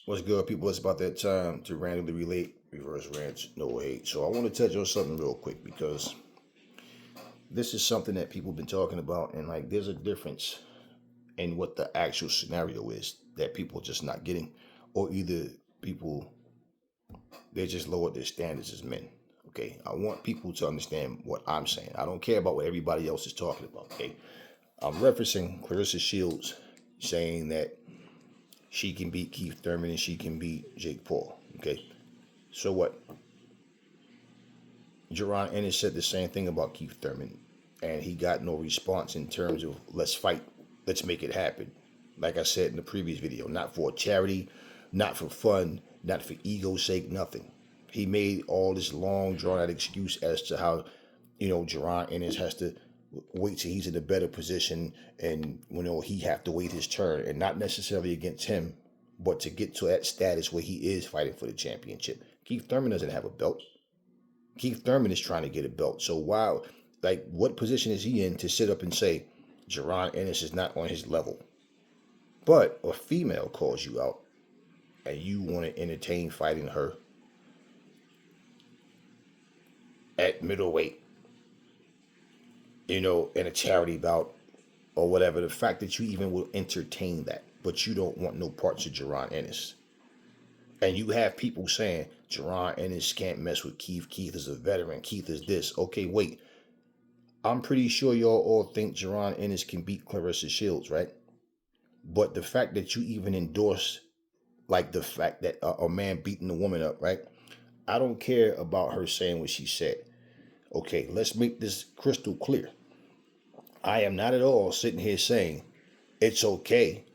What's good, people? It's about that time to randomly relate, reverse rants, no hate. So I want to touch on something real quick because this is something that people have been talking about, and like there's a difference in what the actual scenario is that people are just not getting, or either people they just lowered their standards as men. Okay, I want people to understand what I'm saying. I don't care about what everybody else is talking about. Okay, I'm referencing Claressa Shields saying that she can beat Keith Thurman and she can beat Jake Paul. Okay, so what? Jerron Ennis said the same thing about Keith Thurman, and he got no response in terms of let's fight, let's make it happen. Like I said in the previous video, not for charity, not for fun, not for ego's sake, nothing. He made all this long drawn out excuse as to how, Jerron Ennis has to wait till he's in a better position, and he have to wait his turn, and not necessarily against him, but to get to that status where he is fighting for the championship. Keith Thurman doesn't have a belt. Keith Thurman is trying to get a belt. So wow, like what position is he in to sit up and say Jerron Ennis is not on his level? But a female calls you out and you want to entertain fighting her at middleweight, in a charity bout or whatever. The fact that you even will entertain that, but you don't want no parts of Jerron Ennis. And you have people saying Jerron Ennis can't mess with Keith. Keith is a veteran. Keith is this. Okay, wait. I'm pretty sure y'all all think Jerron Ennis can beat Claressa Shields, right? But the fact that you even endorse, like the fact that a man beating a woman up, right? I don't care about her saying what she said. Okay, let's make this crystal clear. I am not at all sitting here saying it's okay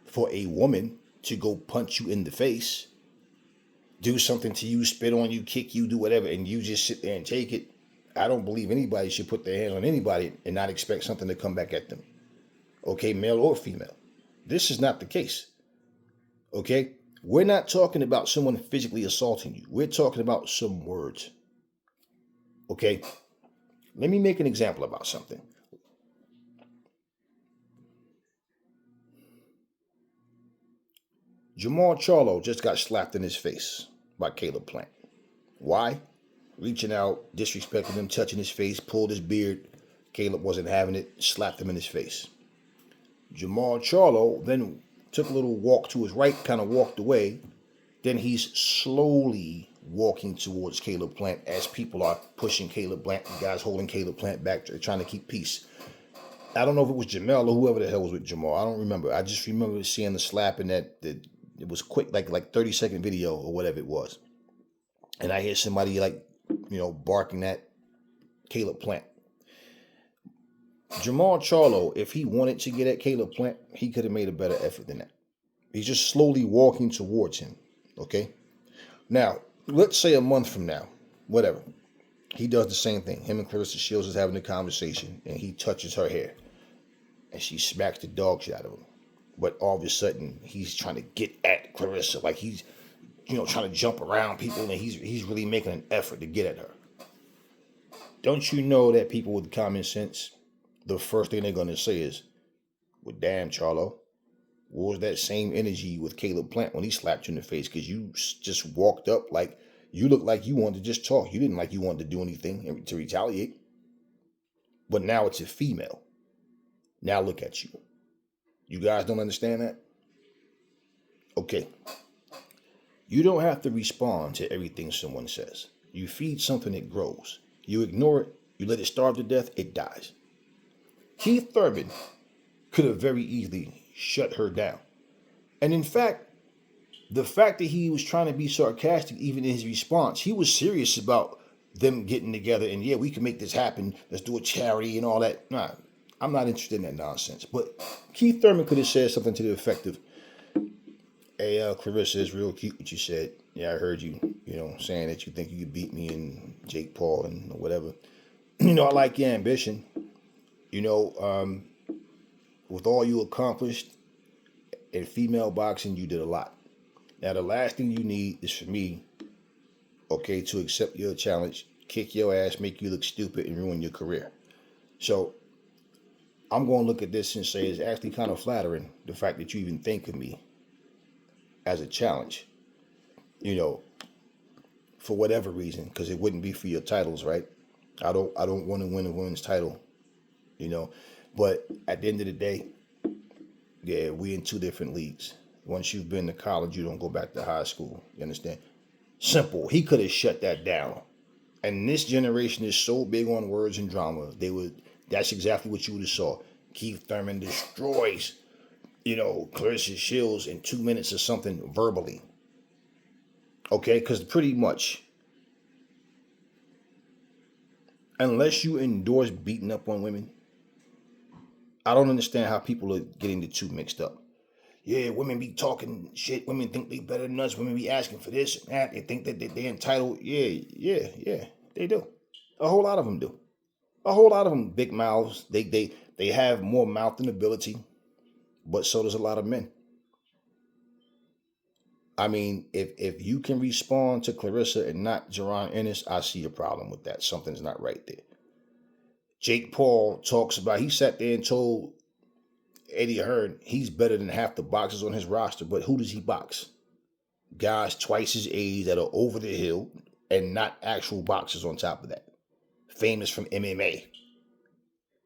for a woman to go punch you in the face, do something to you, spit on you, kick you, do whatever, and you just sit there and take it. I don't believe anybody should put their hands on anybody and not expect something to come back at them. Okay, male or female. This is not the case. Okay? We're not talking about someone physically assaulting you. We're talking about some words. Okay? Let me make an example about something. Jamal Charlo just got slapped in his face by Caleb Plant. Why? Reaching out, disrespecting him, touching his face, pulled his beard. Caleb wasn't having it, slapped him in his face. Jamal Charlo then took a little walk to his right, kind of walked away. Then he's slowly walking towards Caleb Plant as people are pushing Caleb Plant. The guys holding Caleb Plant back, trying to keep peace. I don't know if it was Jamel or whoever the hell was with Jamal. I don't remember. I just remember seeing the slap in that it was quick, like 30-second video or whatever it was. And I hear somebody barking at Caleb Plant. Jamal Charlo, if he wanted to get at Caleb Plant, he could have made a better effort than that. He's just slowly walking towards him. Okay? Now, let's say a month from now, whatever, he does the same thing. Him and Claressa Shields is having a conversation, and he touches her hair, and she smacks the dog shit out of him. But all of a sudden, he's trying to get at Claressa, like he's, trying to jump around people, and he's really making an effort to get at her. Don't you know that people with common sense, the first thing they're going to say is, well, damn, Charlo, what was that same energy with Caleb Plant when he slapped you in the face? Because you just walked up like you looked like you wanted to just talk. You didn't like you wanted to do anything to retaliate. But now it's a female. Now look at you. You guys don't understand that? Okay. You don't have to respond to everything someone says. You feed something, it grows. You ignore it, you let it starve to death, it dies. Keith Thurman could have very easily shut her down. And in fact, the fact that he was trying to be sarcastic even in his response, he was serious about them getting together and, yeah, we can make this happen. Let's do a charity and all that. Nah, I'm not interested in that nonsense. But Keith Thurman could have said something to the effect of, hey, Claressa, it's real cute what you said. Yeah, I heard you, saying that you think you could beat me and Jake Paul and whatever. I like your ambition. With all you accomplished in female boxing, you did a lot. Now, the last thing you need is for me, to accept your challenge, kick your ass, make you look stupid, and ruin your career. So I'm going to look at this and say it's actually kind of flattering, the fact that you even think of me as a challenge, you know, for whatever reason, because it wouldn't be for your titles, right? I don't want to win a women's title, you know. But at the end of the day, yeah, we in two different leagues. Once you've been to college, you don't go back to high school. You understand? Simple. He could have shut that down. And this generation is so big on words and drama. That's exactly what you would have saw. Keith Thurman destroys, Claressa Shields in 2 minutes or something verbally. Okay, because pretty much, unless you endorse beating up on women, I don't understand how people are getting the two mixed up. Yeah, women be talking shit. Women think they better than us. Women be asking for this and that. They think that they're entitled. Yeah, they do. A whole lot of them do. A whole lot of them big mouths. They have more mouth than ability, but so does a lot of men. I mean, if you can respond to Claressa and not Jerron Ennis, I see a problem with that. Something's not right there. Jake Paul talks about, he sat there and told Eddie Hearn he's better than half the boxers on his roster, but who does he box? Guys twice his age that are over the hill and not actual boxers on top of that. Famous from MMA.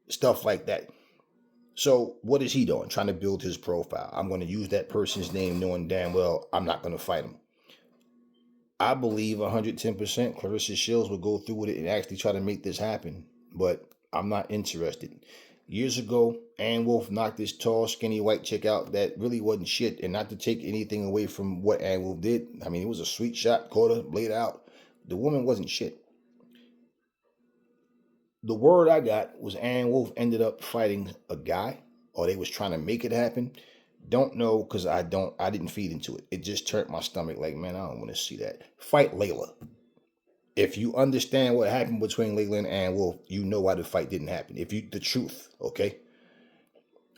Stuff like that. So what is he doing? Trying to build his profile. I'm going to use that person's name knowing damn well I'm not going to fight him. I believe 110% Claressa Shields will go through with it and actually try to make this happen. But I'm not interested. Years ago, Ann Wolfe knocked this tall, skinny white chick out that really wasn't shit. And not to take anything away from what Ann Wolfe did. I mean, it was a sweet shot, caught her, laid out. The woman wasn't shit. The word I got was Ann Wolfe ended up fighting a guy, or they was trying to make it happen. Don't know, because I didn't feed into it. It just turned my stomach like, man, I don't want to see that. Fight Layla. If you understand what happened between Layla and Ann Wolfe, you know why the fight didn't happen. The truth, okay?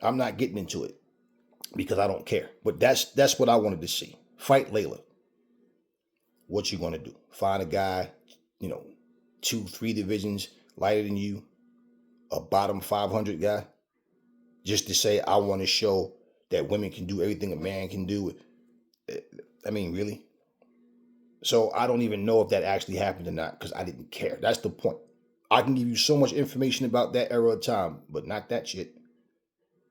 I'm not getting into it because I don't care. But that's what I wanted to see. Fight Layla. What you gonna do? Find a guy, 2-3 divisions lighter than you, a bottom 500 guy, just to say I want to show that women can do everything a man can do. I mean, really? So I don't even know if that actually happened or not because I didn't care. That's the point. I can give you so much information about that era of time, but not that shit.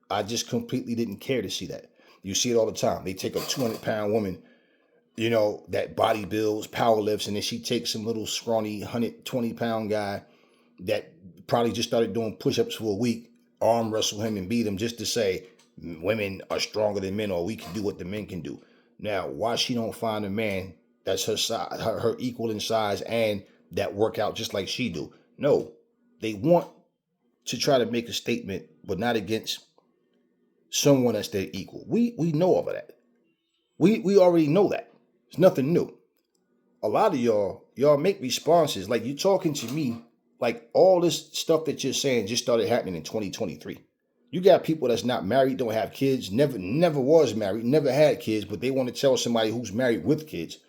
I just completely didn't care to see that. You see it all the time. They take a 200-pound woman, that body builds, power lifts, and then she takes some little scrawny 120-pound guy that probably just started doing push-ups for a week, arm wrestle him and beat him just to say women are stronger than men or we can do what the men can do. Now, why she don't find a man that's her size, her equal in size and that work out just like she do? No, they want to try to make a statement, but not against someone that's their equal. We know all of that. We already know that. It's nothing new. A lot of y'all make responses like you talking to me like all this stuff that you're saying just started happening in 2023. You got people that's not married, don't have kids, never was married, never had kids, but they want to tell somebody who's married with kids,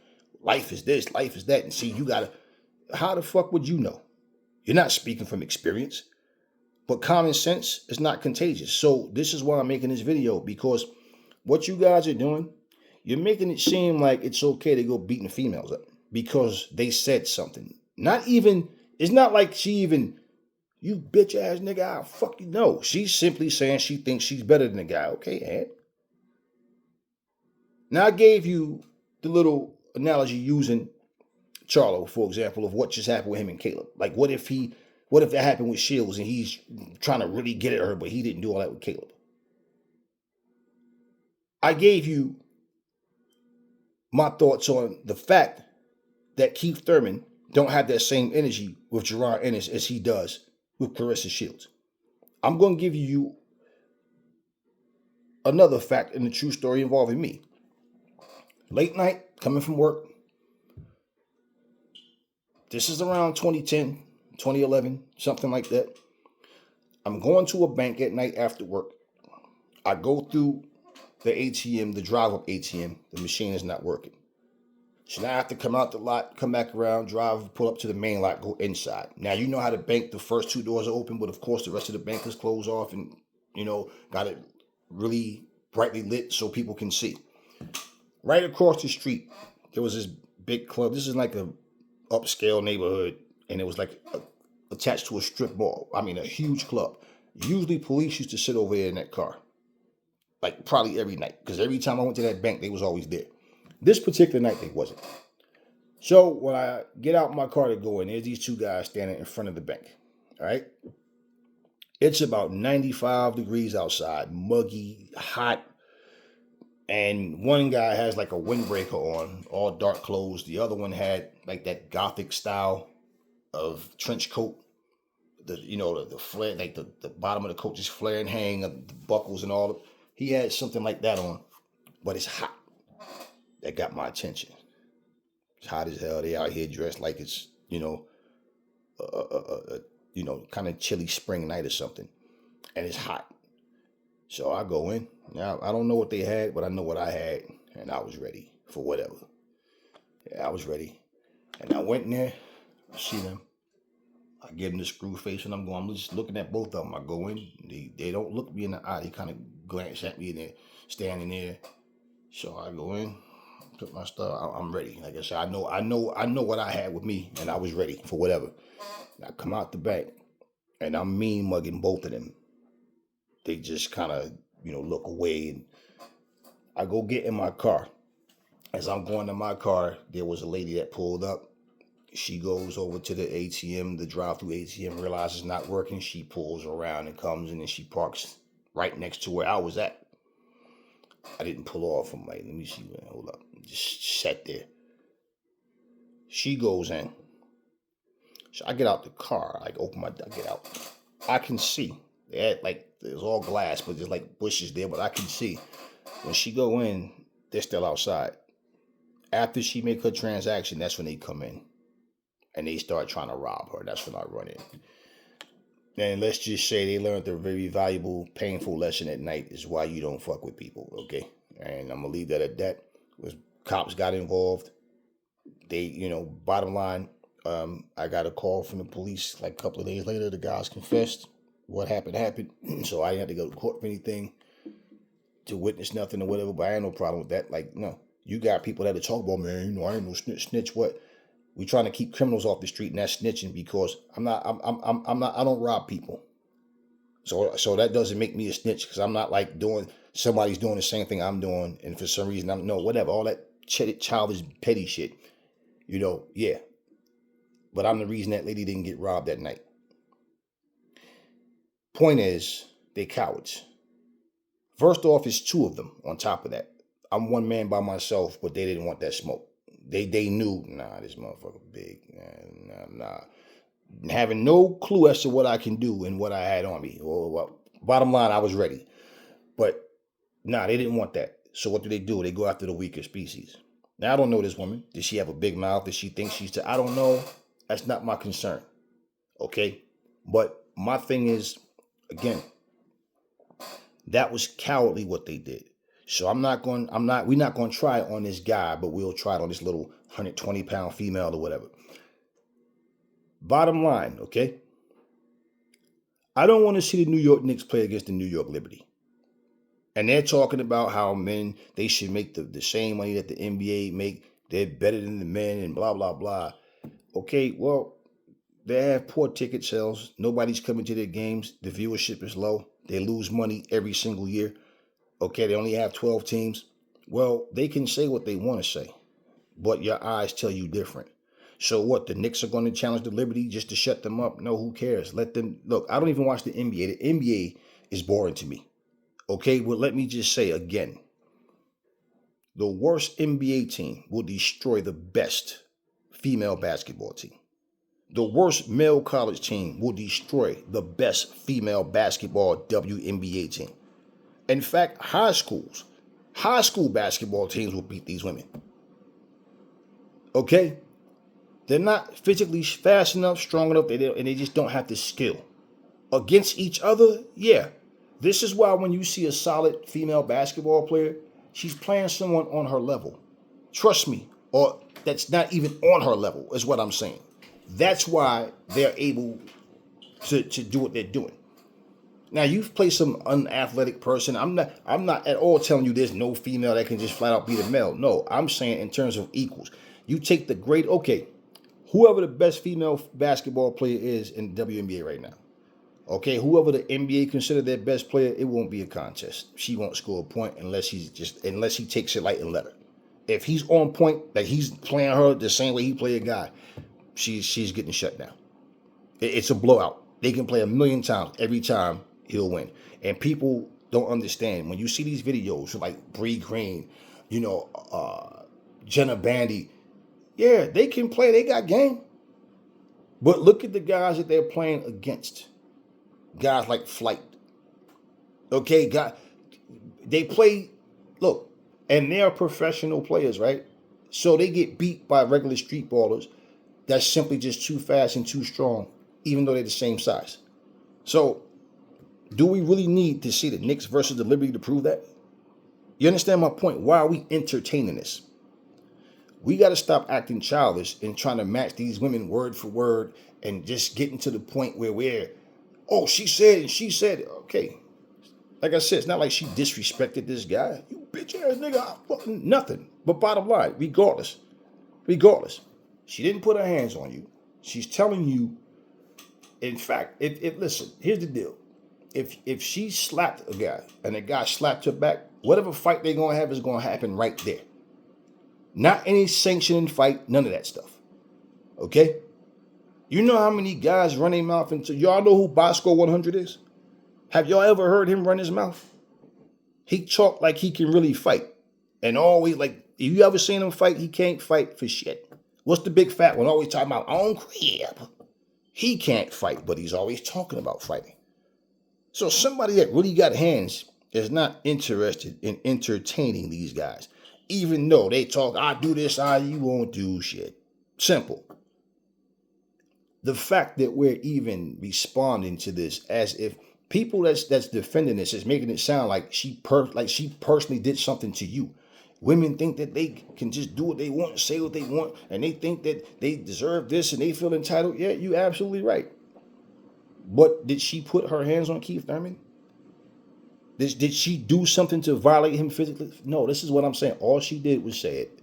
life is this, life is that. And see, how the fuck would you know? You're not speaking from experience. But common sense is not contagious. So this is why I'm making this video, because what you guys are doing, you're making it seem like it's okay to go beating females up because they said something. It's not like she even, you bitch ass nigga, I'll fuck you. No, she's simply saying she thinks she's better than the guy. Okay, Ed. Now I gave you the little analogy using Charlo, for example, of what just happened with him and Caleb. Like, what if that happened with Shields and he's trying to really get at her, but he didn't do all that with Caleb? I gave you my thoughts on the fact that Keith Thurman don't have that same energy with Jerron Ennis as he does with Claressa Shields. I'm going to give you another fact in the true story involving me. Late night, coming from work. This is around 2010, 2011, something like that. I'm going to a bank at night after work. I go through the ATM, the drive-up ATM. The machine is not working. So now I have to come out the lot, come back around, drive, pull up to the main lot, go inside. Now, you know how the bank, the first 2 doors are open, but of course the rest of the bank is closed off and, got it really brightly lit so people can see. Right across the street, there was this big club. This is like a upscale neighborhood, and it was like attached to a strip mall. I mean, a huge club. Usually, police used to sit over there in that car, like probably every night, because every time I went to that bank, they was always there. This particular night, they wasn't. So when I get out my car to go in, there's these two guys standing in front of the bank. All right. It's about 95 degrees outside, muggy, hot. And one guy has like a windbreaker on, all dark clothes. The other one had like that gothic style of trench coat. The flare, like the bottom of the coat just flare and hang, the buckles and all. He had something like that on, but it's hot. That got my attention. It's hot as hell. They out here dressed like it's, kind of chilly spring night or something. And it's hot. So I go in. Now, I don't know what they had, but I know what I had. And I was ready for whatever. Yeah, I was ready. And I went in there. I see them. I give them the screw face and I'm just looking at both of them. I go in. They don't look me in the eye. They kind of glance at me and they're standing there. So I go in, put my stuff. I'm ready. Like I said, I know what I had with me, and I was ready for whatever. And I come out the bank, and I'm mean mugging both of them. They just kind of, look away, and I go get in my car. As I'm going to my car, there was a lady that pulled up. She goes over to the ATM, the drive-through ATM, realizes it's not working. She pulls around and comes in, and she parks right next to where I was at. I didn't pull off. I'm like, let me see. Hold up. Just sat there. She goes in. So I get out the car. I get out. I can see. They had there's all glass, but there's like bushes there, but I can see. When she go in, they're still outside. After she make her transaction, that's when they come in. And they start trying to rob her. That's when I run in. And let's just say they learned a very valuable, painful lesson at night is why you don't fuck with people, okay? And I'm going to leave that at that. Cops got involved. They, bottom line, I got a call from the police like a couple of days later. The guys confessed. What happened. So I didn't have to go to court for anything to witness nothing or whatever, but I had no problem with that. Like, no, you got people that are talking about, man, I ain't no snitch, what? We trying to keep criminals off the street, and that's snitching because I don't rob people. So that doesn't make me a snitch because I'm not like somebody's doing the same thing I'm doing, and for some reason whatever, all that childish petty shit, yeah. But I'm the reason that lady didn't get robbed that night. Point is, they cowards. First off, it's two of them on top of that. I'm one man by myself, but they didn't want that smoke. They knew, this motherfucker big. Nah. Having no clue as to what I can do and what I had on me. Well, bottom line, I was ready. But, they didn't want that. So what do? They go after the weaker species. Now, I don't know this woman. Does she have a big mouth? Does she think I don't know. That's not my concern. Okay? But my thing is, again, that was cowardly what they did. So we're not going to try it on this guy, but we'll try it on this little 120-pound female or whatever. Bottom line, okay? I don't want to see the New York Knicks play against the New York Liberty. And they're talking about how men, they should make the same money that the NBA make. They're better than the men and blah, blah, blah. Okay, well, they have poor ticket sales. Nobody's coming to their games. The viewership is low. They lose money every single year. Okay, they only have 12 teams. Well, they can say what they want to say, but your eyes tell you different. So what, the Knicks are going to challenge the Liberty just to shut them up? No, who cares? Let them, look, I don't even watch the NBA. The NBA is boring to me. Okay, well, let me just say again, the worst NBA team will destroy the best female basketball team. The worst male college team will destroy the best female basketball WNBA team. In fact, high school basketball teams will beat these women. Okay? They're not physically fast enough, strong enough, and they just don't have the skill. Against each other, yeah. This is why when you see a solid female basketball player, she's playing someone on her level. Trust me, or that's not even on her level, is what I'm saying. That's why they're able to do what they're doing. Now you've played some unathletic person. I'm not at all telling you there's no female that can just flat out beat a male. No, I'm saying in terms of equals. You take the great okay, whoever the best female basketball player is in the WNBA right now. Okay, whoever the NBA consider their best player, it won't be a contest. She won't score a point unless he takes it light and let her. If he's on point, like he's playing her the same way he play a guy, she's getting shut down. It's a blowout. They can play a million times. Every time he'll win. And people don't understand. When you see these videos like Bree Green, Jenna Bandy, yeah, they can play. They got game. But look at the guys that they're playing against. Guys like Flight. Okay, they play, look, and they're professional players, right? So they get beat by regular street ballers that's simply just too fast and too strong, even though they're the same size. So do we really need to see the Knicks versus the Liberty to prove that? You understand my point? Why are we entertaining this? We got to stop acting childish and trying to match these women word for word and just getting to the point where she said and she said, okay. Like I said, it's not like she disrespected this guy. You bitch ass nigga, nothing. But bottom line, regardless, she didn't put her hands on you. She's telling you, in fact, if listen, here's the deal. If she slapped a guy and the guy slapped her back, whatever fight they're going to have is going to happen right there. Not any sanctioning fight, none of that stuff. Okay? You know how many guys run their mouth into, y'all know who Bosco 100 is? Have y'all ever heard him run his mouth? He talk like he can really fight. And always like, if you ever seen him fight, he can't fight for shit. What's the big fat one? Always talking about own crib. He can't fight, but he's always talking about fighting. So somebody that really got hands is not interested in entertaining these guys. Even though they talk, I do this, you won't do shit. Simple. The fact that we're even responding to this as if people that's defending this is making it sound like she personally did something to you. Women think that they can just do what they want, say what they want, and they think that they deserve this and they feel entitled. Yeah, you're absolutely right. But did she put her hands on Keith Thurman? Did she do something to violate him physically? No, this is what I'm saying. All she did was say it.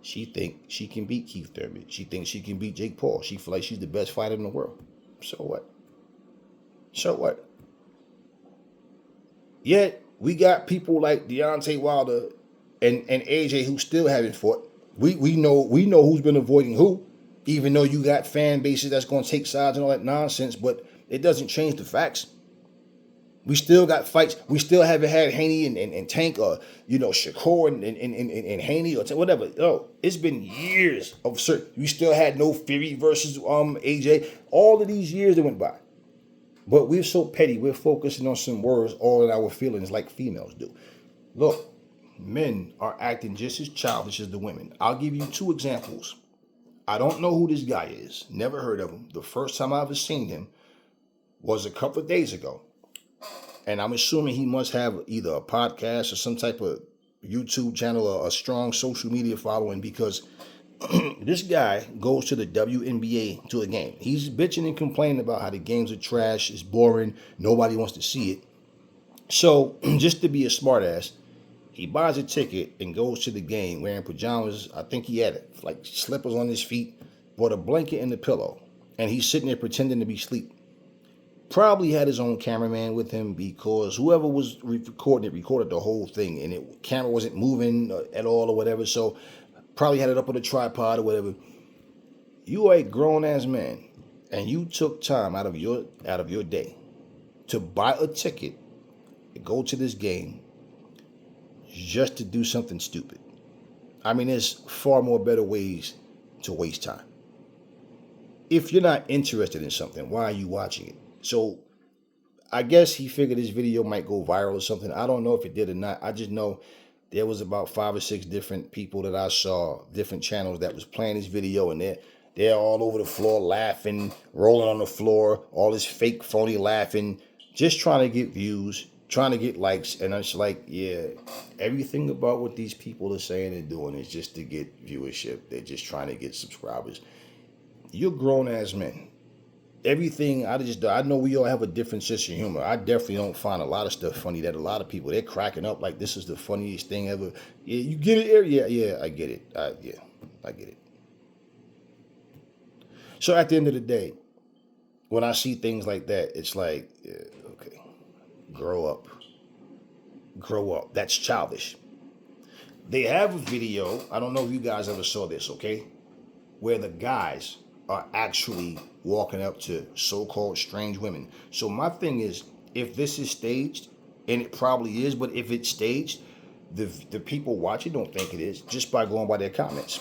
She think she can beat Keith Thurman. She thinks she can beat Jake Paul. She feel like she's the best fighter in the world. So what? So what? Yet we got people like Deontay Wilder and AJ who still haven't fought. We know who's been avoiding who, even though you got fan bases that's going to take sides and all that nonsense, but it doesn't change the facts. We still got fights. We still haven't had Haney and Tank or, Shakur and Haney or whatever. No, it's been years of certain. We still had no Fury versus AJ. All of these years that went by. But we're so petty. We're focusing on some words all in our feelings like females do. Look, men are acting just as childish as the women. I'll give you 2 examples. I don't know who this guy is. Never heard of him. The first time I ever seen him was a couple of days ago. And I'm assuming he must have either a podcast or some type of YouTube channel or a strong social media following because this guy goes to the WNBA to a game. He's bitching and complaining about how the games are trash, it's boring, nobody wants to see it. So just to be a smartass, he buys a ticket and goes to the game wearing pajamas. I think he had like slippers on his feet, bought a blanket and a pillow, and he's sitting there pretending to be asleep. Probably had his own cameraman with him because whoever was recording it recorded the whole thing and the camera wasn't moving at all or whatever. So probably had it up on a tripod or whatever. You are a grown ass man and you took time out of your day to buy a ticket to go to this game just to do something stupid. I mean, there's far more better ways to waste time. If you're not interested in something, why are you watching it? So I guess he figured his video might go viral or something. I don't know if it did or not. I just know there was about 5 or 6 different people that I saw, different channels that was playing this video, and they're all over the floor laughing, rolling on the floor, all this fake phony laughing, just trying to get views, trying to get likes. And I'm just like, yeah, everything about what these people are saying and doing is just to get viewership. They're just trying to get subscribers. You're grown ass men. everything, I know we all have a different sense of humor. I definitely don't find a lot of stuff funny that a lot of people, they're cracking up like this is the funniest thing ever. Yeah, you get it? Yeah, I get it. Yeah, I get it. So at the end of the day, when I see things like that, it's like, yeah, okay, grow up. Grow up. That's childish. They have a video, I don't know if you guys ever saw this, okay? Where the guys are actually walking up to so-called strange women. So my thing is, if this is staged, and it probably is, but if it's staged, the people watching don't think it is, just by going by their comments.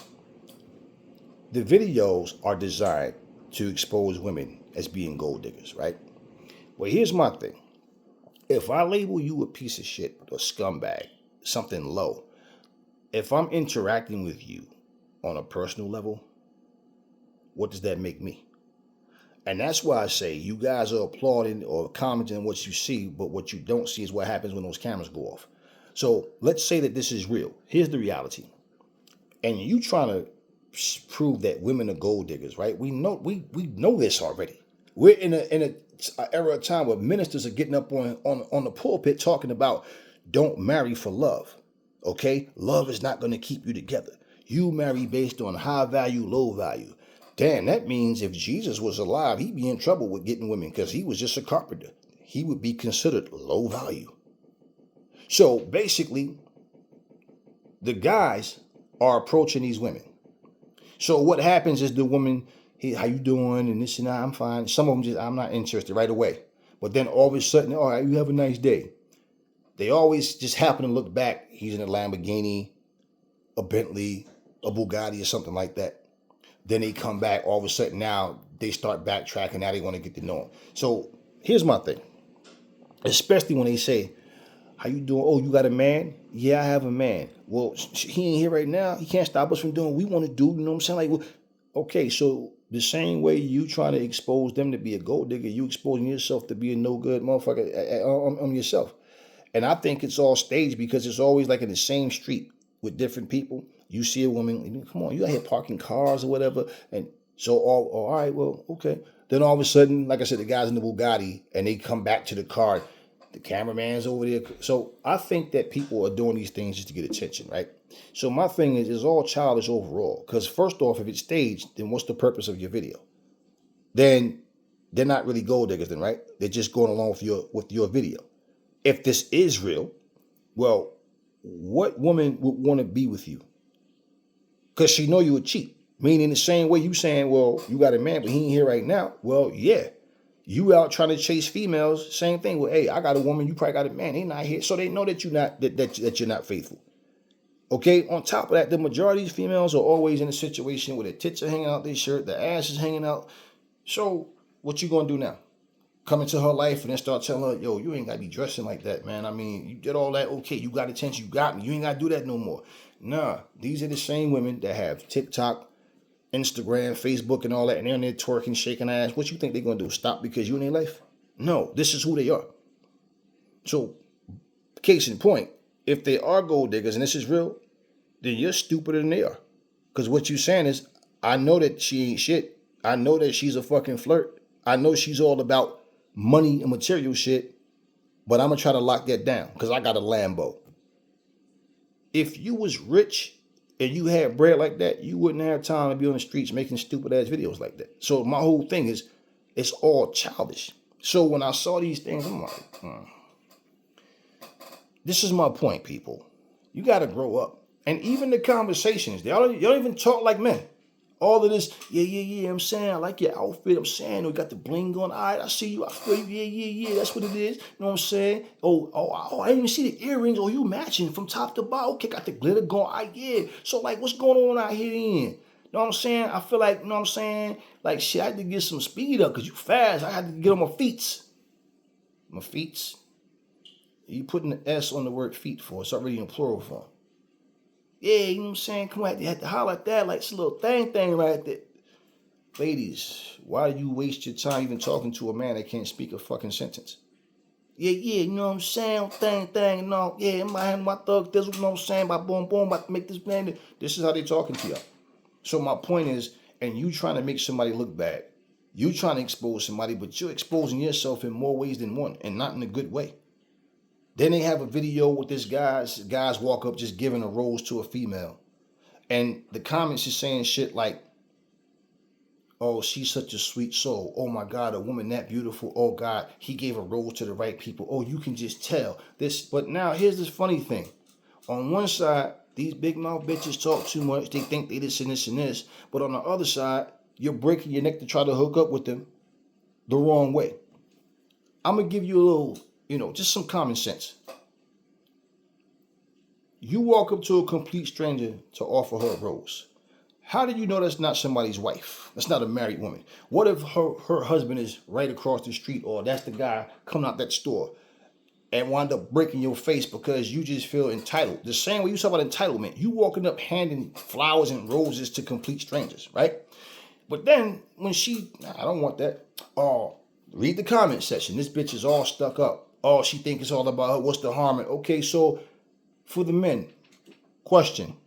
The videos are designed to expose women as being gold diggers, right? Well, here's my thing. If I label you a piece of shit or scumbag, something low, if I'm interacting with you on a personal level, what does that make me? And that's why I say you guys are applauding or commenting on what you see, but what you don't see is what happens when those cameras go off. So let's say that this is real. Here's the reality. And you trying to prove that women are gold diggers, right? We know this already. We're in a era of time where ministers are getting up on the pulpit talking about don't marry for love. Okay? Love is not going to keep you together. You marry based on high value, low value. Damn, that means if Jesus was alive, he'd be in trouble with getting women because he was just a carpenter. He would be considered low value. So basically, the guys are approaching these women. So what happens is the woman, hey, how you doing? And this and that, I'm fine. Some of them just, I'm not interested right away. But then all of a sudden, all right, you have a nice day. They always just happen to look back. He's in a Lamborghini, a Bentley, a Bugatti or something like that. Then they come back, all of a sudden now they start backtracking. Now they want to get to know him. So here's my thing. Especially when they say, how you doing? Oh, you got a man? Yeah, I have a man. Well, he ain't here right now. He can't stop us from doing what we want to do. You know what I'm saying? Like, well, okay, so the same way you trying to expose them to be a gold digger, you exposing yourself to be a no good motherfucker on yourself. And I think it's all staged because it's always like in the same street with different people. You see a woman, come on, you out here parking cars or whatever. And so, all right, well, okay. Then all of a sudden, like I said, the guy's in the Bugatti and they come back to the car. The cameraman's over there. So I think that people are doing these things just to get attention, right? So my thing is, it's all childish overall. Because first off, if it's staged, then what's the purpose of your video? Then they're not really gold diggers then, right? They're just going along with your video. If this is real, well, what woman would want to be with you? Because she know you would cheat. Meaning the same way you saying, well, you got a man, but he ain't here right now. Well, yeah. You out trying to chase females, same thing. Well, hey, I got a woman, you probably got a man, they not here. So they know that you're not that you're not faithful. Okay, on top of that, the majority of these females are always in a situation where their tits are hanging out their shirt, their ass is hanging out. So what you gonna do now? Come into her life and then start telling her, yo, you ain't gotta be dressing like that, man. I mean, you did all that, okay, you got attention, you got me. You ain't gotta do that no more. Nah, these are the same women that have TikTok, Instagram, Facebook, and all that, and they're on there twerking, shaking ass. What you think they're going to do? Stop because you in their life? No, this is who they are. So, case in point, if they are gold diggers and this is real, then you're stupider than they are. Because what you're saying is, I know that she ain't shit. I know that she's a fucking flirt. I know she's all about money and material shit, but I'm going to try to lock that down because I got a Lambo. If you was rich and you had bread like that, you wouldn't have time to be on the streets making stupid ass videos like that. So my whole thing is, it's all childish. So when I saw these things, I'm like, this is my point, people. You got to grow up. And even the conversations, y'all don't even talk like men. All of this, yeah, I'm saying, I like your outfit. I'm saying, you got the bling on. All right, I see you. I feel you. Yeah, that's what it is. You know what I'm saying? Oh, I didn't even see the earrings. Oh, you matching from top to bottom. Okay, got the glitter going. Yeah. So, like, what's going on out here then? You know what I'm saying? I feel like, you know what I'm saying? Like, shit, I had to get some speed up because you fast. I had to get on my feet. My feet? You putting the S on the word feet for. It's already in plural form. Yeah, you know what I'm saying? Come on, you had to holler at that like it's a little thing right there. Ladies, why do you waste your time even talking to a man that can't speak a fucking sentence? Yeah, you know what I'm saying? Thing, no. Yeah, my thug, this, you know what I'm saying? By boom, about to make this man. This is how they talking to y'all. So my point is, and you trying to make somebody look bad, You trying to expose somebody, but you're exposing yourself in more ways than one, and not in a good way. Then they have a video with this guys walk up just giving a rose to a female. And the comments is saying shit like, oh, she's such a sweet soul. Oh my God, a woman that beautiful. Oh God, he gave a rose to the right people. Oh, you can just tell this. But now here's this funny thing. On one side, these big mouth bitches talk too much. They think they this and this and this. But on the other side, you're breaking your neck to try to hook up with them the wrong way. I'm going to give you a little, just some common sense. You walk up to a complete stranger to offer her a rose. How do you know that's not somebody's wife? That's not a married woman. What if her husband is right across the street, or that's the guy coming out that store and wind up breaking your face because you just feel entitled? The same way you talk about entitlement. You walking up handing flowers and roses to complete strangers, right? But then when I don't want that. Oh, read the comment section. This bitch is all stuck up. Oh, she think it's all about her. What's the harm? Okay, so for the men, question.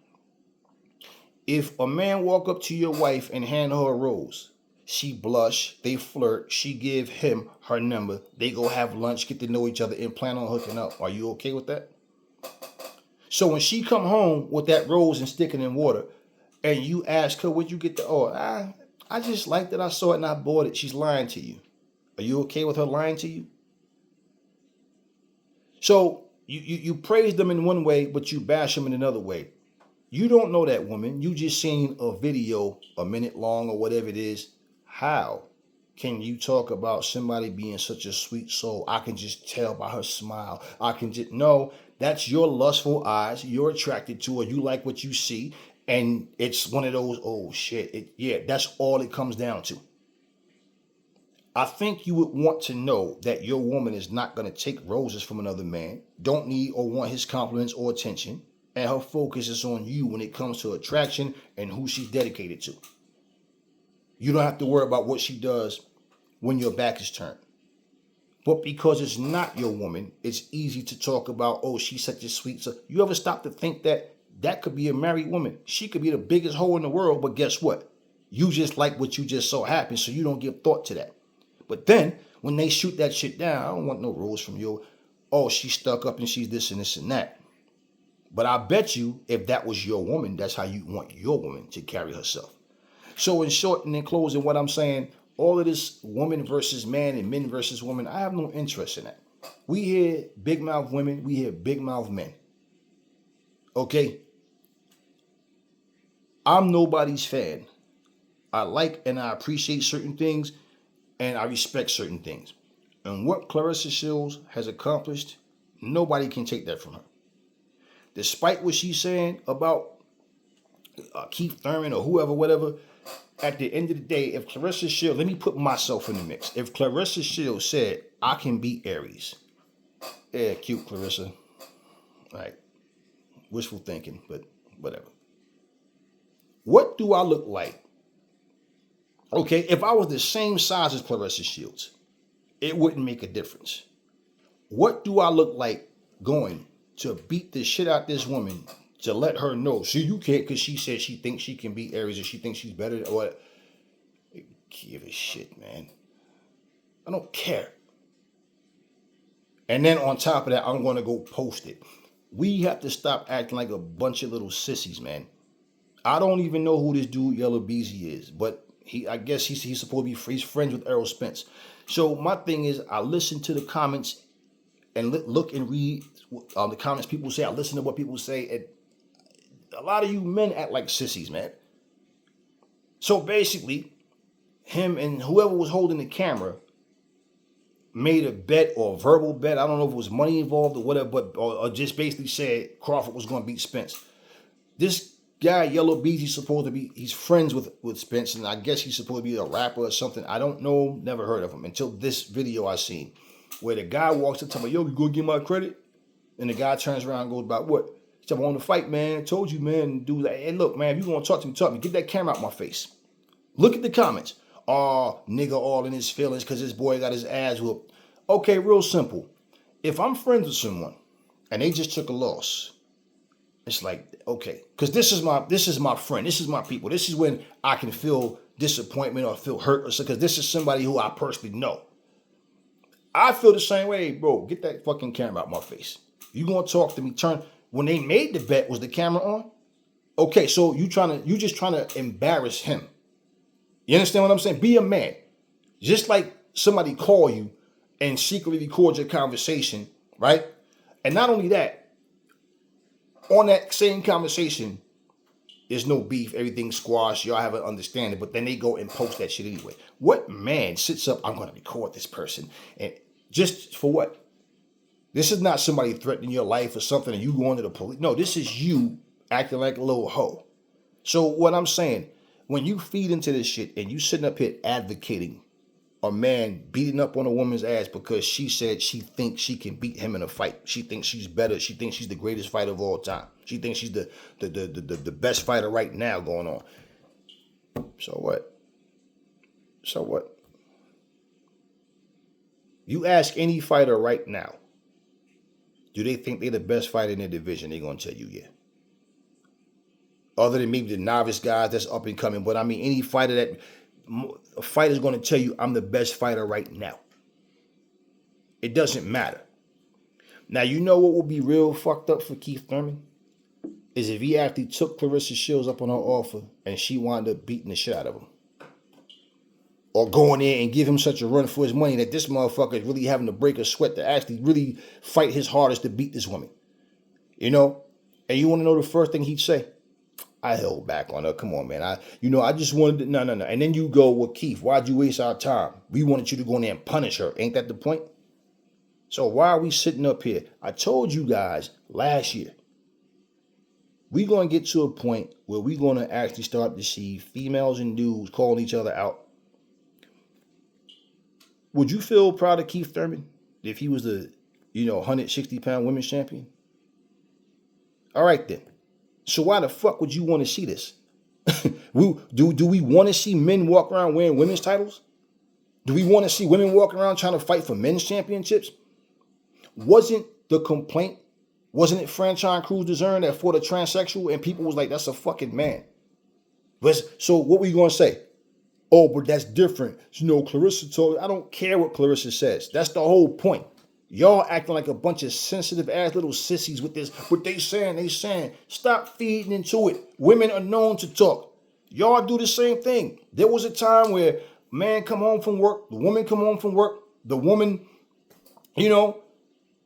If a man walk up to your wife and hand her a rose, she blush, they flirt, she give him her number, they go have lunch, get to know each other, and plan on hooking up. Are you okay with that? So when she come home with that rose and sticking in water, and you ask her, where'd you get the, I just liked it, I saw it and I bought it. She's lying to you. Are you okay with her lying to you? So you praise them in one way, but you bash them in another way. You don't know that woman. You just seen a video a minute long or whatever it is. How can you talk about somebody being such a sweet soul? I can just tell by her smile. No, that's your lustful eyes. You're attracted to her. You like what you see. And it's one of those, oh shit. That's all it comes down to. I think you would want to know that your woman is not going to take roses from another man, don't need or want his compliments or attention, and her focus is on you when it comes to attraction and who she's dedicated to. You don't have to worry about what she does when your back is turned. But because it's not your woman, it's easy to talk about, oh, she's such a sweet soul. You ever stop to think that could be a married woman? She could be the biggest hoe in the world, but guess what? You just like what you just saw happen, so you don't give thought to that. But then, when they shoot that shit down, I don't want no rose from you. Oh, she's stuck up and she's this and this and that. But I bet you, if that was your woman, that's how you want your woman to carry herself. So in short and in closing, what I'm saying, all of this woman versus man and men versus woman, I have no interest in that. We hear big mouth women, we hear big mouth men. Okay? I'm nobody's fan. I like and I appreciate certain things, and I respect certain things. And what Claressa Shields has accomplished, nobody can take that from her. Despite what she's saying about Keith Thurman or whoever, whatever, at the end of the day, if Claressa Shields, let me put myself in the mix. If Claressa Shields said, I can beat Aries. Yeah, cute, Claressa. All right. Wishful thinking, but whatever. What do I look like? Okay, if I was the same size as Claressa Shields, it wouldn't make a difference. What do I look like going to beat the shit out this woman to let her know, see, you can't, because she said she thinks she can beat Aries or she thinks she's better than what? Give a shit, man. I don't care. And then on top of that, I'm going to go post it. We have to stop acting like a bunch of little sissies, man. I don't even know who this dude Yellow Beezy is, but I guess he's supposed to be he's friends with Errol Spence. So my thing is, I listen to the comments and look and read the comments people say. I listen to what people say, and a lot of you men act like sissies, man. So basically, him and whoever was holding the camera made a bet or a verbal bet. I don't know if it was money involved or whatever, but or just basically said Crawford was going to beat Spence. This guy, Yellow Beezy, he's friends with Spence, and I guess he's supposed to be a rapper or something. I don't know, never heard of him until this video I seen, where the guy walks up to me, yo, you gonna give my credit? And the guy turns around and goes, about what? He said, I want to fight, man. I told you, man. Dude, hey, look, man, if you gonna talk to me, get that camera out my face. Look at the comments. Oh, nigga all in his feelings because this boy got his ass whooped. Okay, real simple. If I'm friends with someone and they just took a loss, it's like, okay, because this is my friend. This is my people. This is when I can feel disappointment or feel hurt or something, because this is somebody who I personally know. I feel the same way, bro. Get that fucking camera out my face. You gonna talk to me? When they made the bet, was the camera on? Okay, so you just trying to embarrass him. You understand what I'm saying? Be a man. Just like somebody call you and secretly record your conversation, right? And not only that, on that same conversation, there's no beef, everything's squashed, y'all have an understanding, but then they go and post that shit anyway. What man sits up, I'm going to record this person, and just for what? This is not somebody threatening your life or something and you going to the police. No, this is you acting like a little hoe. So what I'm saying, when you feed into this shit and you sitting up here advocating a man beating up on a woman's ass because she said she thinks she can beat him in a fight. She thinks she's better. She thinks she's the greatest fighter of all time. She thinks she's the best fighter right now going on. So what? So what? You ask any fighter right now, do they think they're the best fighter in their division? They're going to tell you, yeah. Other than maybe the novice guys that's up and coming. But I mean, any fighter that... A fighter's going to tell you, I'm the best fighter right now. It doesn't matter. Now, you know what would be real fucked up for Keith Thurman? Is if he actually took Claressa Shields up on her offer and she wound up beating the shit out of him. Or going in and give him such a run for his money that this motherfucker is really having to break a sweat to actually really fight his hardest to beat this woman. You know? And you want to know the first thing he'd say? I held back on her. Come on, man. I just wanted to, no. And then you go, well, Keith, why'd you waste our time? We wanted you to go in there and punish her. Ain't that the point? So why are we sitting up here? I told you guys last year, we're going to get to a point where we're going to actually start to see females and dudes calling each other out. Would you feel proud of Keith Thurman if he was the, 160-pound women's champion? All right, then. So why the fuck would you want to see this? Do we want to see men walk around wearing women's titles? Do we want to see women walking around trying to fight for men's championships? Wasn't it Franchise Cruz Dezern that fought a transsexual and people was like, that's a fucking man? So what were you going to say? Oh, but that's different. Claressa told, I don't care what Claressa says. That's the whole point. Y'all acting like a bunch of sensitive ass little sissies with this. What they saying. Stop feeding into it. Women are known to talk. Y'all do the same thing. There was a time where man come home from work, the woman come home from work, the woman,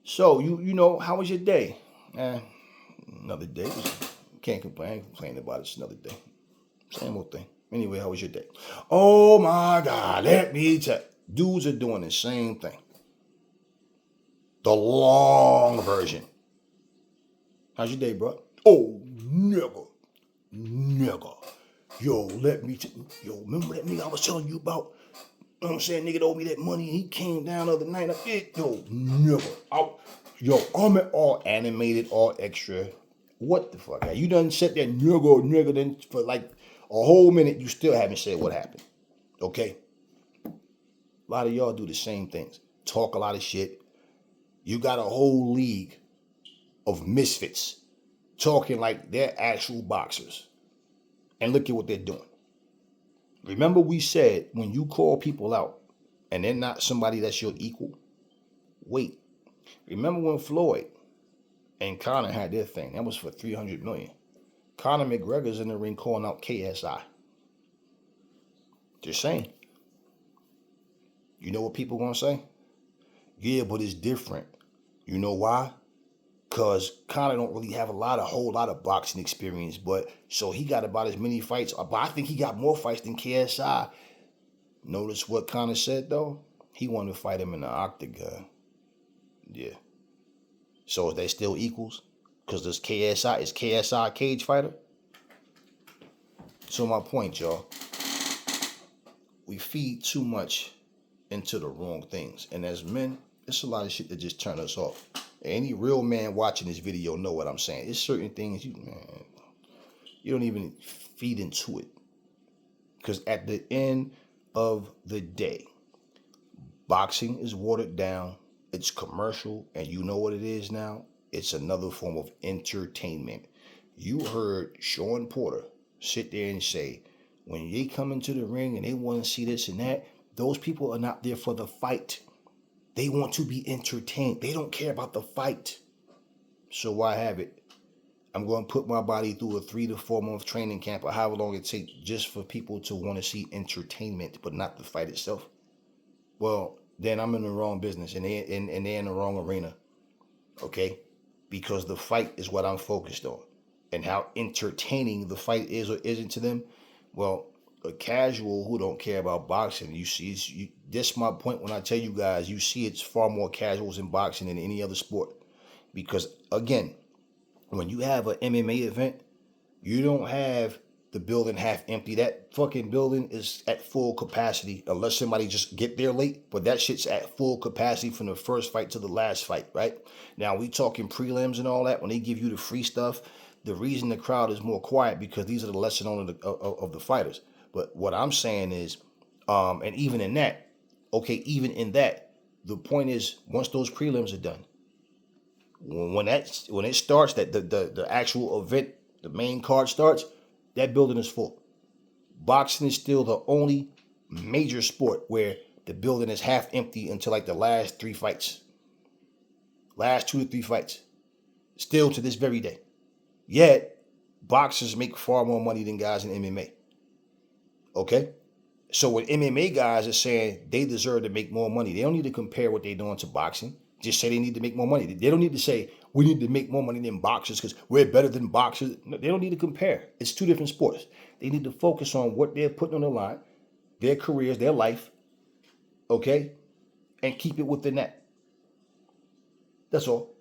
so how was your day? Another day. Can't complain. I ain't complaining about it. It's another day. Same old thing. Anyway, how was your day? Oh my God, let me tell you. Dudes are doing the same thing. The long version. How's your day, bro? Oh, nigga. Yo, remember that nigga I was telling you about? You know what I'm saying? Nigga owed me that money and he came down the other night. I'm all animated, all extra. What the fuck? You done said that nigga, then for like a whole minute, you still haven't said what happened. Okay? A lot of y'all do the same things. Talk a lot of shit. You got a whole league of misfits talking like they're actual boxers. And look at what they're doing. Remember we said when you call people out and they're not somebody that's your equal, wait. Remember when Floyd and Conor had their thing? That was for $300 million. Conor McGregor's in the ring calling out KSI. Just saying. You know what people gonna say? Yeah, but it's different. You know why? Because Conor don't really have a whole lot of boxing experience, but so he got about as many fights. But I think he got more fights than KSI. Notice what Conor said though? He wanted to fight him in the octagon. Yeah. So are they still equals? Because is KSI a cage fighter? So my point, y'all. We feed too much into the wrong things. And as men, it's a lot of shit that just turn us off. Any real man watching this video know what I'm saying. It's certain things you don't even feed into it. Because at the end of the day, boxing is watered down. It's commercial. And you know what it is now? It's another form of entertainment. You heard Sean Porter sit there and say, when they come into the ring and they want to see this and that, those people are not there for the fight. They want to be entertained. They don't care about the fight. So why have it? I'm going to put my body through a 3 to 4 month training camp or however long it takes just for people to want to see entertainment, but not the fight itself. Well, then I'm in the wrong business and they're in the wrong arena. Okay? Because the fight is what I'm focused on. And how entertaining the fight is or isn't to them. Well, a casual who don't care about boxing, you see, this is my point when I tell you guys, you see it's far more casuals in boxing than any other sport. Because, again, when you have an MMA event, you don't have the building half empty. That fucking building is at full capacity unless somebody just get there late. But that shit's at full capacity from the first fight to the last fight, right? Now, we talking prelims and all that. When they give you the free stuff, the reason the crowd is more quiet because these are the lesser known of the fighters. But what I'm saying is, and even in that, the point is once those prelims are done, when it starts, that the actual event, the main card starts, that building is full. Boxing is still the only major sport where the building is half empty until like the last 3 fights. Last 2 to 3 fights. Still to this very day. Yet, boxers make far more money than guys in MMA. Okay? So when MMA guys are saying they deserve to make more money, they don't need to compare what they're doing to boxing. Just say they need to make more money. They don't need to say we need to make more money than boxers because we're better than boxers. No, they don't need to compare. It's 2 different sports. They need to focus on what they're putting on the line, their careers, their life, okay? And keep it within that. That's all.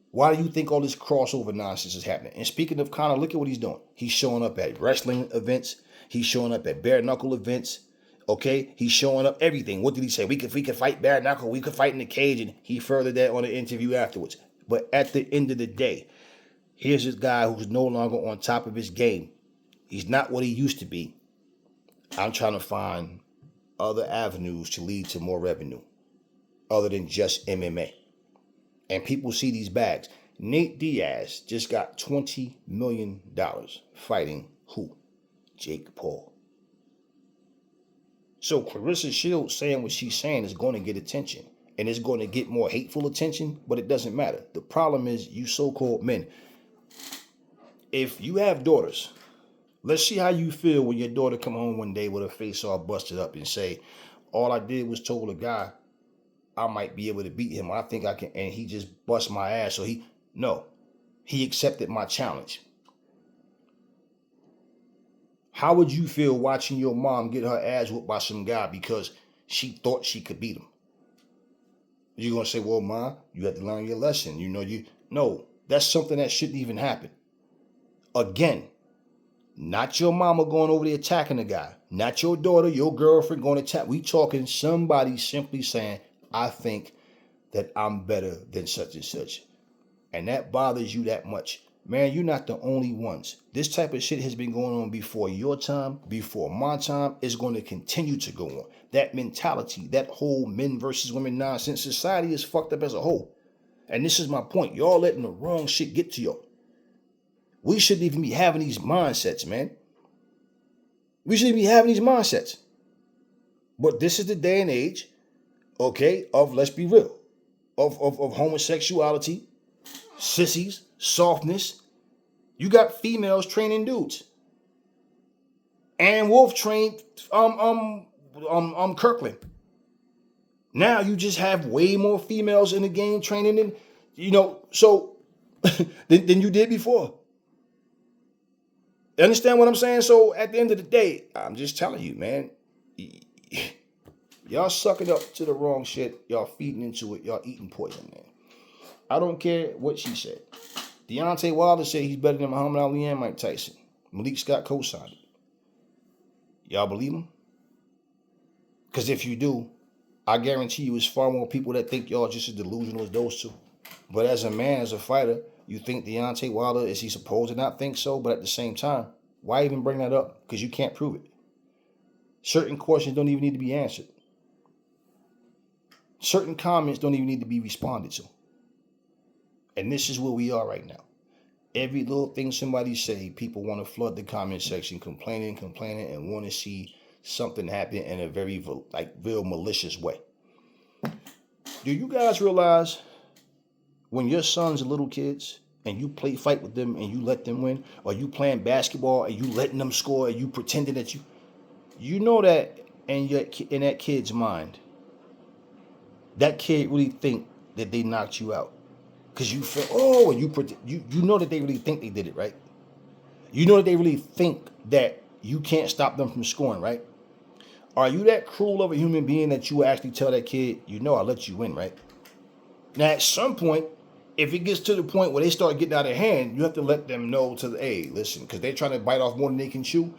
Why do you think all this crossover nonsense is happening? And speaking of Conor, look at what he's doing. He's showing up at wrestling events. He's showing up at bare knuckle events. Okay? He's showing up everything. What did he say? We could fight bare knuckle. We could fight in the cage. And he furthered that on an interview afterwards. But at the end of the day, here's this guy who's no longer on top of his game. He's not what he used to be. I'm trying to find other avenues to lead to more revenue other than just MMA. And people see these bags. Nate Diaz just got $20 million fighting who? Jake Paul. So Claressa Shields saying what she's saying is going to get attention. And it's going to get more hateful attention, but it doesn't matter. The problem is you so-called men. If you have daughters, let's see how you feel when your daughter come home one day with her face all busted up and say, all I did was told a guy I might be able to beat him. I think I can, and he just bust my ass. So he accepted my challenge. How would you feel watching your mom get her ass whooped by some guy because she thought she could beat him? You're going to say, well, Ma, you have to learn your lesson. No, that's something that shouldn't even happen. Again, not your mama going over there attacking the guy. Not your daughter, your girlfriend going to attack. We talking somebody simply saying, I think that I'm better than such and such. And that bothers you that much. Man, you're not the only ones. This type of shit has been going on before your time, before my time. It's going to continue to go on. That mentality, that whole men versus women nonsense, society is fucked up as a whole. And this is my point. Y'all letting the wrong shit get to y'all. We shouldn't even be having these mindsets, man. We shouldn't be having these mindsets. But this is the day and age, okay, of, let's be real, of homosexuality, sissies, softness. You got females training dudes. And Wolf trained Kirkland. Now you just have way more females in the game training than, so than you did before. You understand what I'm saying? So at the end of the day, I'm just telling you, man, y'all sucking up to the wrong shit. Y'all feeding into it. Y'all eating poison, man. I don't care what she said. Deontay Wilder said he's better than Muhammad Ali and Mike Tyson. Malik Scott co-signed it. Y'all believe him? Because if you do, I guarantee you it's far more people that think y'all just as delusional as those two. But as a man, as a fighter, you think Deontay Wilder, is he supposed to not think so? But at the same time, why even bring that up? Because you can't prove it. Certain questions don't even need to be answered. Certain comments don't even need to be responded to. And this is where we are right now. Every little thing somebody say, people want to flood the comment section, complaining, and want to see something happen in a very real malicious way. Do you guys realize when your sons are little kids and you play fight with them and you let them win, or you playing basketball and you letting them score and you pretending that you know that in that kid's mind, that kid really think that they knocked you out. Because you feel, and you know that they really think they did it, right? You know that they really think that you can't stop them from scoring, right? Are you that cruel of a human being that you actually tell that kid, I let you win, right? Now, at some point, if it gets to the point where they start getting out of hand, you have to let them know hey, listen, because they're trying to bite off more than they can chew.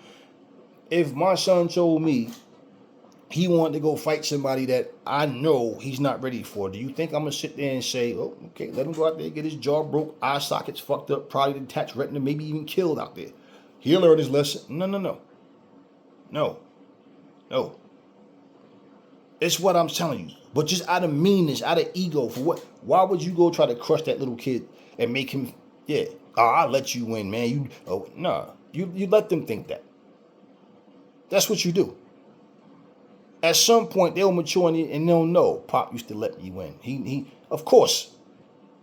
If my son told me he wanted to go fight somebody that I know he's not ready for, do you think I'm going to sit there and say, oh, okay, let him go out there, get his jaw broke, eye sockets fucked up, probably detached retina, maybe even killed out there? He'll learn his lesson. No. It's what I'm telling you. But just out of meanness, out of ego, for what? Why would you go try to crush that little kid and make him, I'll let you win, man. You let them think that. That's what you do. At some point, they'll mature and they'll know, Pop used to let me win. He, of course.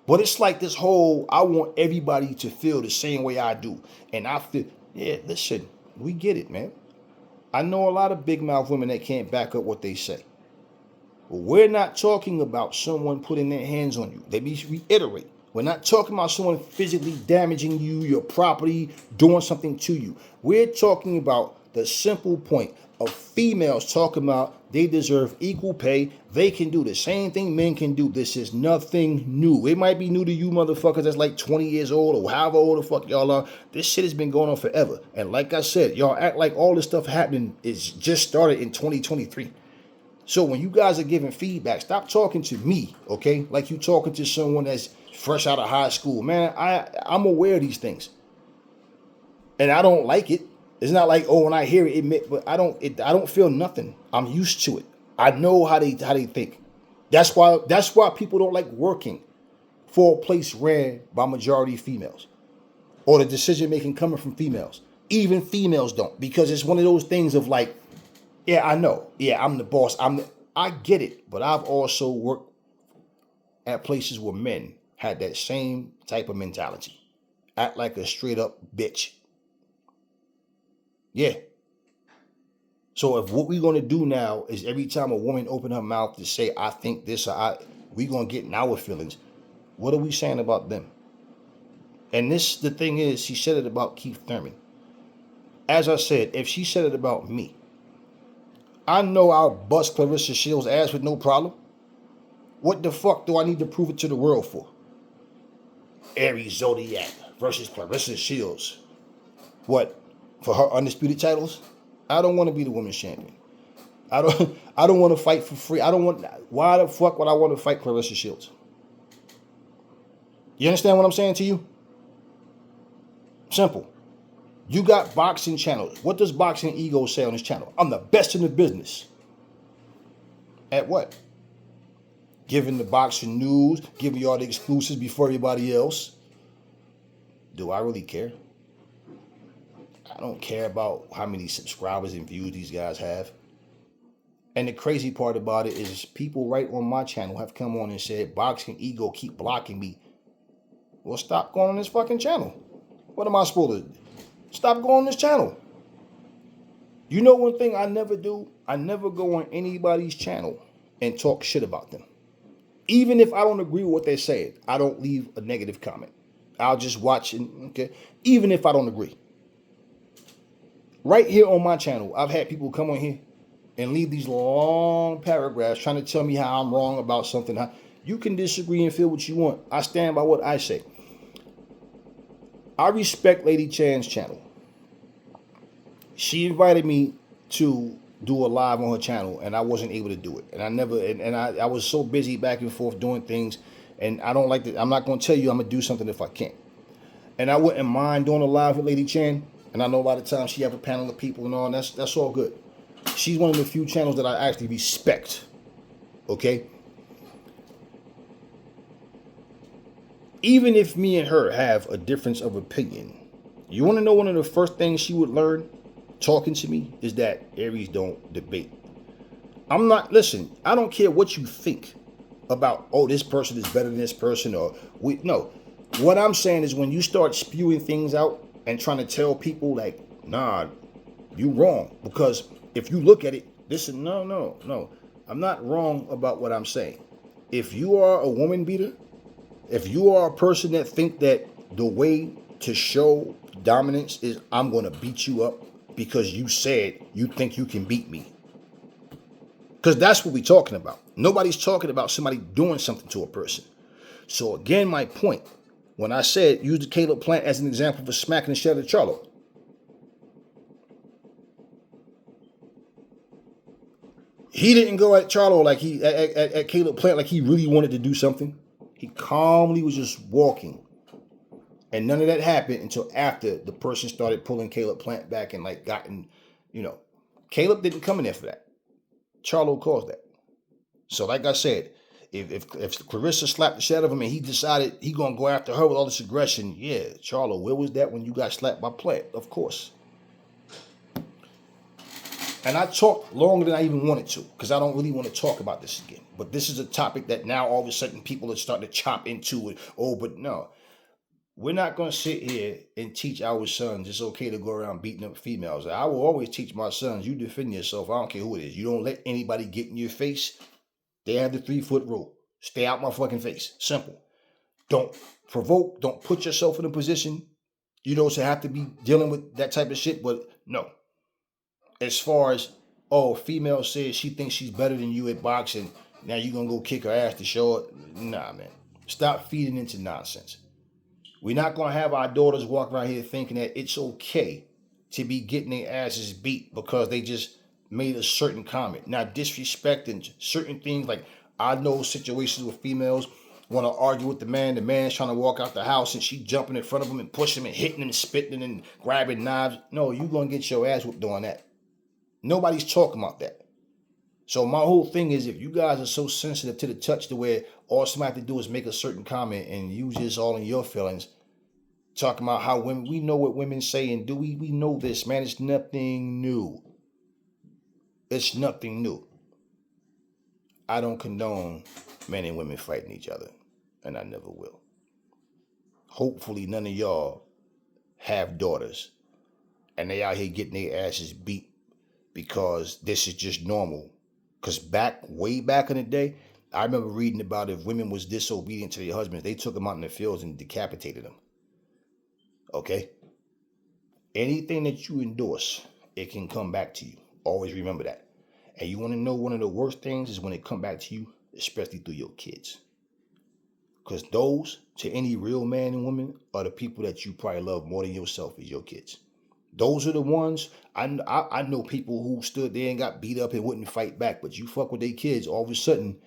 But it's like this whole, I want everybody to feel the same way I do. And I feel, listen, we get it, man. I know a lot of big mouth women that can't back up what they say. But we're not talking about someone putting their hands on you. Let me reiterate. We're not talking about someone physically damaging you, your property, doing something to you. We're talking about the simple point of females talking about they deserve equal pay. They can do the same thing men can do. This is nothing new. It might be new to you motherfuckers that's like 20 years old or however old the fuck y'all are. This shit has been going on forever. And like I said, y'all act like all this stuff happening is just started in 2023. So when you guys are giving feedback, stop talking to me, okay? Like you talking to someone that's fresh out of high school. Man, I'm aware of these things. And I don't like it. It's not like, when I hear it, but I don't feel nothing. I'm used to it. I know how they think. That's why people don't like working for a place ran by majority females, or the decision making coming from females. Even females don't, because it's one of those things of like, I know. I'm the boss. I get it. But I've also worked at places where men had that same type of mentality. Act like a straight up bitch. Yeah. So if what we're going to do now is every time a woman open her mouth to say, I think this, or we're going to get in our feelings, what are we saying about them? And the thing is, she said it about Keith Thurman. As I said, if she said it about me, I know I'll bust Claressa Shields' ass with no problem. What the fuck do I need to prove it to the world for? Aries Zodiac versus Claressa Shields. What? For her undisputed titles? I don't want to be the women's champion. I don't want to fight for free. Why the fuck would I want to fight Claressa Shields? You understand what I'm saying to you? Simple. You got boxing channels. What does Boxing Ego say on his channel? I'm the best in the business. At what? Giving the boxing news, giving you all the exclusives before everybody else. Do I really care? I don't care about how many subscribers and views these guys have. And the crazy part about it is people right on my channel have come on and said, Boxing Ego keep blocking me. Well, stop going on this fucking channel. What am I supposed to do? Stop going on this channel. You know one thing I never do? I never go on anybody's channel and talk shit about them. Even if I don't agree with what they're saying, I don't leave a negative comment. I'll just watch it, okay? Even if I don't agree. Right here on my channel, I've had people come on here and leave these long paragraphs trying to tell me how I'm wrong about something. You can disagree and feel what you want. I stand by what I say. I respect Lady Chan's channel. She invited me to do a live on her channel, and I wasn't able to do it. And I was so busy back and forth doing things, and I don't like that. I'm not going to tell you I'm going to do something if I can't. And I wouldn't mind doing a live with Lady Chan. And I know a lot of times she have a panel of people and all, and that's all good. She's one of the few channels that I actually respect. Okay? Even if me and her have a difference of opinion, you want to know one of the first things she would learn talking to me is that Aries don't debate. I'm not, listen, I don't care what you think about, oh, this person is better than this person, or no. What I'm saying is when you start spewing things out and trying to tell people like, nah, you wrong. Because if you look at it, this is no. I'm not wrong about what I'm saying. If you are a woman beater, if you are a person that think that the way to show dominance is I'm going to beat you up because you said you think you can beat me. Because that's what we're talking about. Nobody's talking about somebody doing something to a person. So again, my point, when I said use the Caleb Plant as an example for smacking the shit out of Charlo. He didn't go at Charlo like at Caleb Plant like he really wanted to do something. He calmly was just walking. And none of that happened until after the person started pulling Caleb Plant back and like gotten, Caleb didn't come in there for that. Charlo caused that. So like I said, if Claressa slapped the shit out of him and he decided he gonna go after her with all this aggression, yeah, Charlo, where was that when you got slapped by Plant? Of course. And I talked longer than I even wanted to because I don't really want to talk about this again. But this is a topic that now all of a sudden people are starting to chop into it. Oh, but no. We're not going to sit here and teach our sons it's okay to go around beating up females. I will always teach my sons, you defend yourself. I don't care who it is. You don't let anybody get in your face. They have the 3-foot rule. Stay out my fucking face. Simple. Don't provoke. Don't put yourself in a position, to have to be dealing with that type of shit. But no. As far as, oh, female says she thinks she's better than you at boxing. Now you're going to go kick her ass to show it. Nah, man. Stop feeding into nonsense. We're not going to have our daughters walk around here thinking that it's okay to be getting their asses beat because they just made a certain comment. Now, disrespecting certain things, like I know situations where females want to argue with the man. The man's trying to walk out the house and she jumping in front of him and pushing him and hitting him and spitting and grabbing knives. No, you're going to get your ass whooped doing that. Nobody's talking about that. So my whole thing is if you guys are so sensitive to the touch to where all somebody have to do is make a certain comment and you just all in your feelings, talking about how women, we know what women say and do. We know this, man. It's nothing new. It's nothing new. I don't condone men and women fighting each other, and I never will. Hopefully none of y'all have daughters and they out here getting their asses beat because this is just normal. Because way back in the day, I remember reading about if women was disobedient to their husbands, they took them out in the fields and decapitated them. Okay? Anything that you endorse, it can come back to you. Always remember that. And you want to know one of the worst things is when it come back to you, especially through your kids. Because those, to any real man and woman, are the people that you probably love more than yourself is your kids. Those are the ones, I know people who stood there and got beat up and wouldn't fight back, but you fuck with their kids, all of a sudden,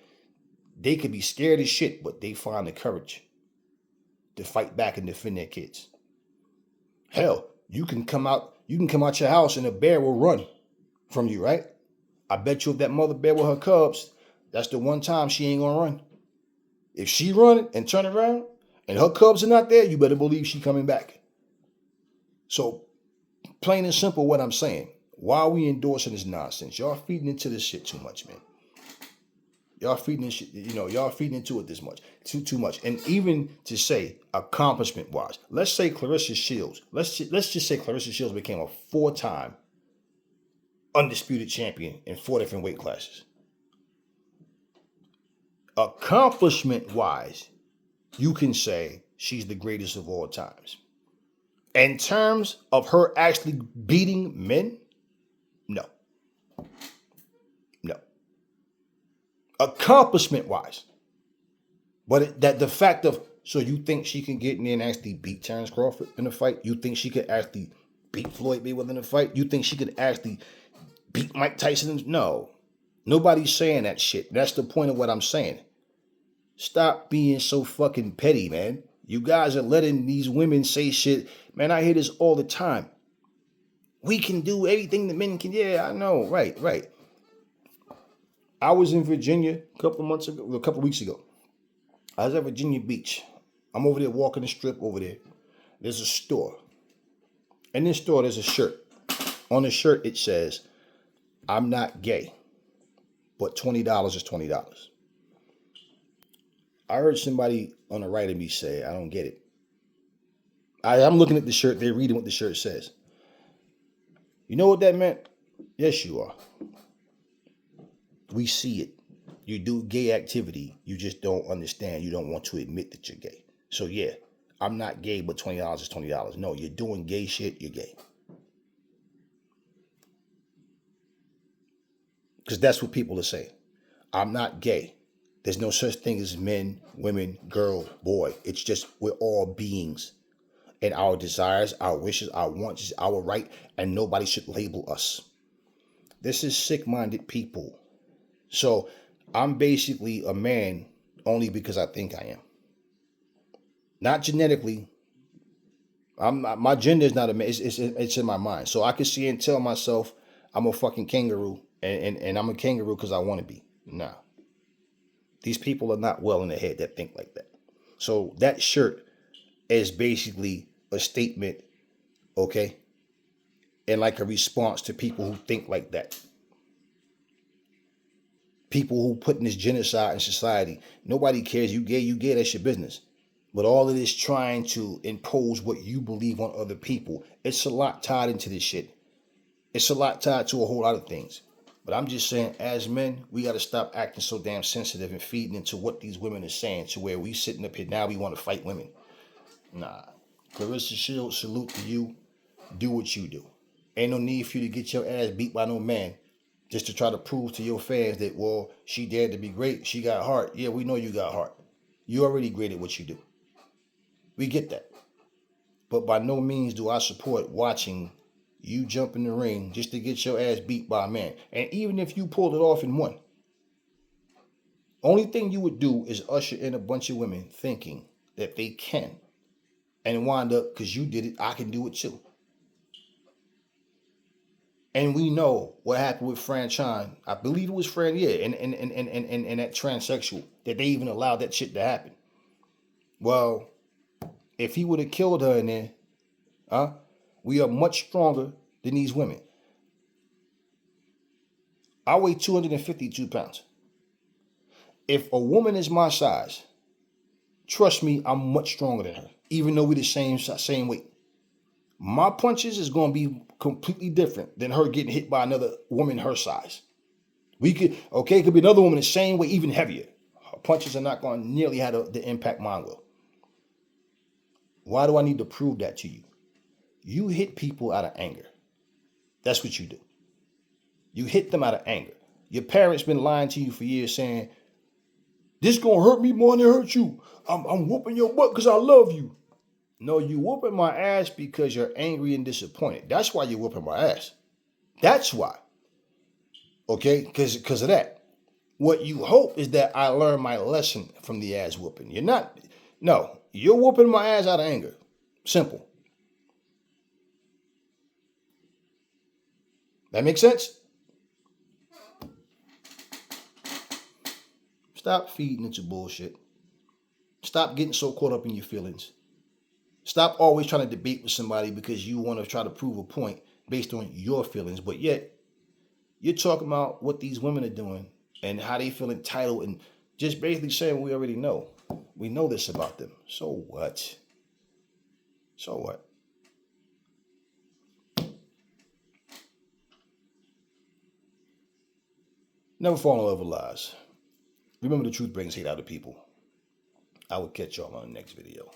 they could be scared as shit, but they find the courage to fight back and defend their kids. Hell, you can come out your house and a bear will run from you, right? I bet you if that mother bear with her cubs, that's the one time she ain't gonna run. If she run and turn around and her cubs are not there, you better believe she coming back. So, plain and simple what I'm saying. Why are we endorsing this nonsense? Y'all feeding into this shit too much, man. Y'all feeding into it this much. Too much. And even to say accomplishment-wise, let's say Claressa Shields. Let's just say Claressa Shields became a 4-time undisputed champion in 4 different weight classes. Accomplishment-wise, you can say she's the greatest of all times. In terms of her actually beating men, no. Accomplishment-wise. But the fact of, so you think she can get in there and actually beat Terrence Crawford in a fight? You think she could actually beat Floyd Mayweather in a fight? You think she could actually beat Mike Tyson? No. Nobody's saying that shit. That's the point of what I'm saying. Stop being so fucking petty, man. You guys are letting these women say shit. Man, I hear this all the time. We can do everything the men can. Yeah, I know. Right. I was in Virginia a couple weeks ago. I was at Virginia Beach. I'm over there walking the strip over there. There's a store. In this store, there's a shirt. On the shirt, it says, I'm not gay, but $20 is $20. I heard somebody on the right of me say, I don't get it. I'm looking at the shirt. They're reading what the shirt says. You know what that meant? Yes, you are. We see it. You do gay activity. You just don't understand. You don't want to admit that you're gay. So yeah, I'm not gay, but $20 is $20. No, you're doing gay shit. You're gay. Because that's what people are saying. I'm not gay. There's no such thing as men, women, girl, boy. It's just we're all beings. And our desires, our wishes, our wants is our right. And nobody should label us. This is sick-minded people. So I'm basically a man only because I think I am. Not genetically. My gender is not a man. It's in my mind. So I can see and tell myself I'm a fucking kangaroo. And I'm a kangaroo because I want to be. Nah. These people are not well in the head that think like that. So that shirt is basically a statement, okay? And like a response to people who think like that. People who put in this genocide in society. Nobody cares. You gay, that's your business. But all of this trying to impose what you believe on other people, it's a lot tied into this shit. It's a lot tied to a whole lot of things. But I'm just saying, as men, we got to stop acting so damn sensitive and feeding into what these women are saying to where we sitting up here now we want to fight women. Nah. Claressa Shields, salute to you. Do what you do. Ain't no need for you to get your ass beat by no man just to try to prove to your fans that, well, she dared to be great. She got heart. Yeah, we know you got heart. You already great at what you do. We get that. But by no means do I support watching you jump in the ring just to get your ass beat by a man. And even if you pulled it off and won, only thing you would do is usher in a bunch of women thinking that they can. And wind up, because you did it, I can do it too. And we know what happened with Fran Chan. I believe it was Fran, yeah, and that transsexual, that they even allowed that shit to happen. Well, if he would have killed her in there, we are much stronger than these women. I weigh 252 pounds. If a woman is my size, trust me, I'm much stronger than her, even though we're the same weight. My punches is going to be completely different than her getting hit by another woman her size. It could be another woman the same weight, even heavier. Her punches are not going to nearly have the impact mine will. Why do I need to prove that to you? You hit people out of anger. That's what you do. You hit them out of anger. Your parents been lying to you for years saying, this gonna hurt me more than it hurt you. I'm whooping your butt because I love you. No, you whooping my ass because you're angry and disappointed. That's why you're whooping my ass. That's why. Okay? Because of that. What you hope is that I learn my lesson from the ass whooping. You're whooping my ass out of anger. Simple. That makes sense? Stop feeding into bullshit. Stop getting so caught up in your feelings. Stop always trying to debate with somebody because you want to try to prove a point based on your feelings. But yet, you're talking about what these women are doing and how they feel entitled and just basically saying we already know. We know this about them. So what? So what? Never fall in love with lies. Remember, the truth brings hate out of people. I will catch y'all on the next video.